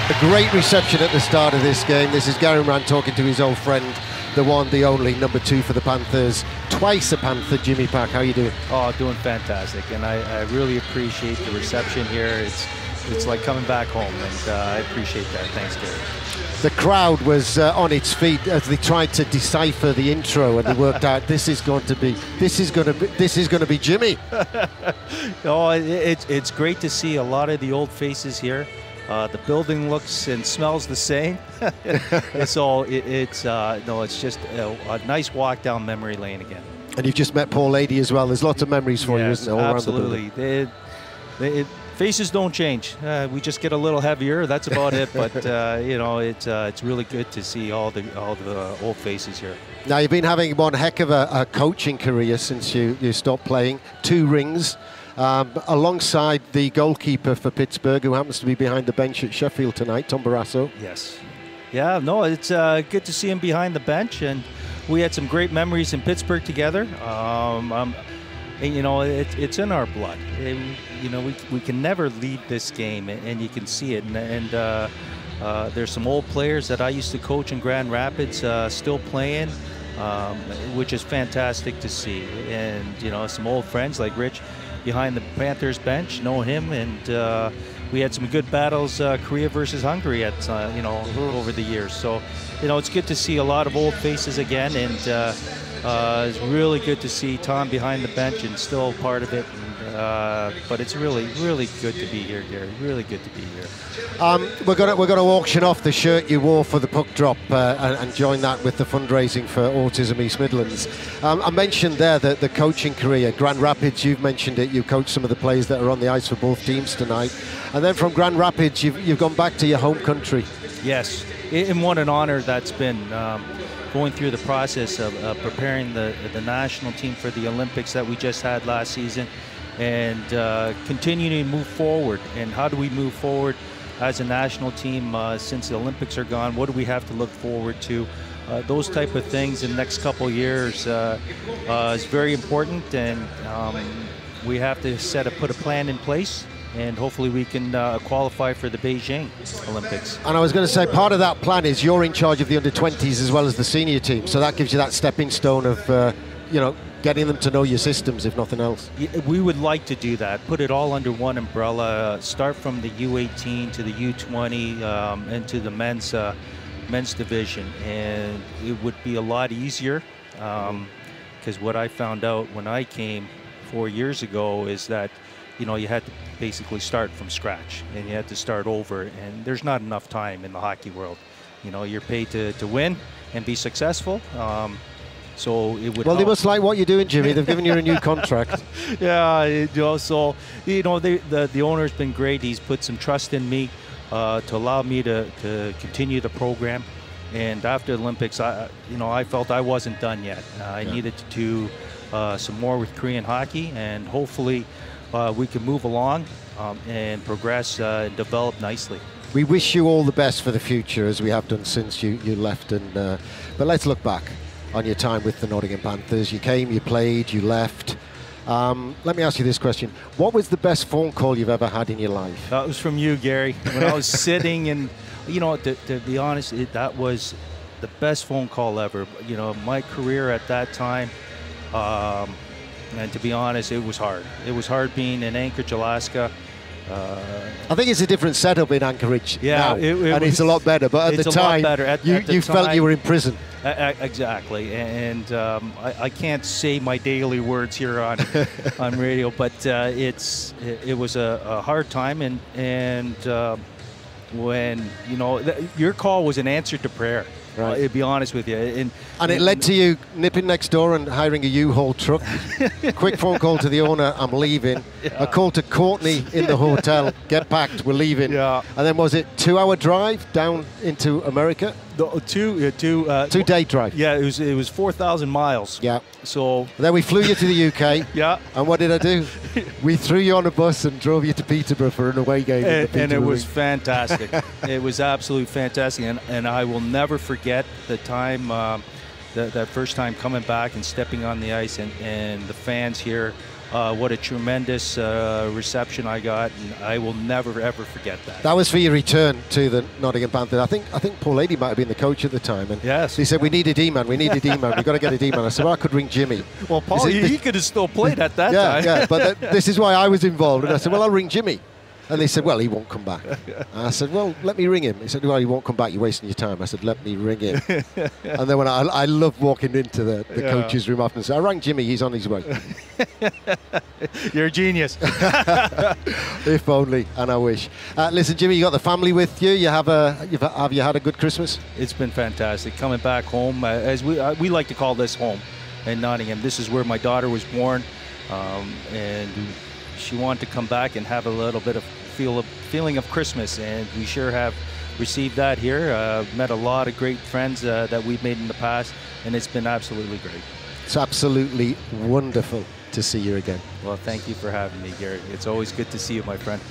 A great reception at the start of this game. This is Gary Rand talking to his old friend, the one, the only, number 2 for the Panthers. Twice a Panther, Jimmy Paek. How are you doing? Oh, doing fantastic, and I really appreciate the reception here. It's like coming back home, and I appreciate that. Thanks, Gary. The crowd was on its feet as they tried to decipher the intro, and they worked out this is going to be Jimmy. Oh, it's great to see a lot of the old faces here. The building looks and smells the same. It's just a nice walk down memory lane again. And you've just met Paul Lady as well. There's lots of memories for you, isn't there? All absolutely. Around the building. Faces don't change. We just get a little heavier. That's about it. But it's really good to see all the old faces here. Now you've been having one heck of a coaching career since you stopped playing. 2 rings. Alongside the goalkeeper for Pittsburgh, who happens to be behind the bench at Sheffield tonight, Tom Barrasso. Yes. Yeah, no, it's good to see him behind the bench, and we had some great memories in Pittsburgh together. It's in our blood. We can never leave this game, and you can see it. And there's some old players that I used to coach in Grand Rapids still playing, which is fantastic to see. And, some old friends like Rich behind the Panthers bench, knowing him, and we had some good battles, Korea versus Hungary over the years. So, it's good to see a lot of old faces again, and it's really good to see Tom behind the bench and still part of it. But it's really, really good to be here, Gary. Really good to be here. We're gonna auction off the shirt you wore for the puck drop and join that with the fundraising for Autism East Midlands. I mentioned there that the coaching career, Grand Rapids. You've mentioned it. You coached some of the players that are on the ice for both teams tonight, and then from Grand Rapids, you've gone back to your home country. Yes, and what an honor that's been. Going through the process of preparing the national team for the Olympics that we just had last season, and continuing to move forward. And how do we move forward as a national team since the Olympics are gone? What do we have to look forward to? Those type of things in the next couple of years is very important, and we have to put a plan in place. And hopefully we can qualify for the Beijing Olympics. And I was going to say, part of that plan is you're in charge of the under-20s as well as the senior team. So that gives you that stepping stone of, getting them to know your systems, if nothing else. We would like to do that. Put it all under one umbrella. Start from the U18 to the U20 and to the men's division. And it would be a lot easier because what I found out when I came 4 years ago is that you had to basically start from scratch, and you had to start over, and there's not enough time in the hockey world. You're paid to win and be successful. So it would. Well, they must like what you're doing, Jimmy. They've given you a new contract. Yeah, so the owner's been great. He's put some trust in me to allow me to continue the program. And after the Olympics, I felt I wasn't done yet. I needed to do some more with Korean hockey, and hopefully we can move along and progress and develop nicely. We wish you all the best for the future, as we have done since you left. But let's look back on your time with the Nottingham Panthers. You came, you played, you left. Let me ask you this question. What was the best phone call you've ever had in your life? That was from you, Gary. When I was sitting and, to be honest, that was the best phone call ever. My career at that time, and to be honest, it was hard. It was hard being in Anchorage, Alaska. I think it's a different setup in Anchorage now, and it's a lot better. But at the time, you felt you were in prison. Exactly, and I can't say my daily words here on radio, but it was a hard time, and when your call was an answer to prayer. Right. To be honest with you. And it led to you nipping next door and hiring a U-Haul truck. Quick phone call to the owner, I'm leaving. Yeah. A call to Courtney in the hotel, get packed, we're leaving. Yeah. And then was it 2-hour drive down into America? Two-day drive. Yeah, it was 4,000 miles. Yeah. So then we flew you to the UK. Yeah. And what did I do? We threw you on a bus and drove you to Peterborough for an away game. And it was fantastic. It was absolutely fantastic, and I will never forget the time, that first time coming back and stepping on the ice, and the fans here what a tremendous reception I got, and I will never ever forget that. That was for your return to the Nottingham Panthers. I think Paul Lady might have been the coach at the time, and yes, he said we need a D-man, we've got to get a D-man. I said, well, I could ring Jimmy. Well, Paul, he could have still played at that time. Yeah, but this is why I was involved, and I said, well, I'll ring Jimmy. And they said, well, he won't come back. And I said, well, let me ring him. He said, well, he won't come back, you're wasting your time. I said, let me ring him. And then when I love walking into the coach's room after, and said, I rang Jimmy, he's on his way. You're a genius. If only, and I wish. Listen, Jimmy, you got the family with you. Have you had a good Christmas? It's been fantastic. Coming back home, as we like to call this home in Nottingham. This is where my daughter was born, and she wanted to come back and have a little bit of feeling of Christmas, and we sure have received that here. Met a lot of great friends that we've made in the past, and it's been absolutely great. It's absolutely wonderful to see you again. Well, thank you for having me, Gary. It's always good to see you, my friend.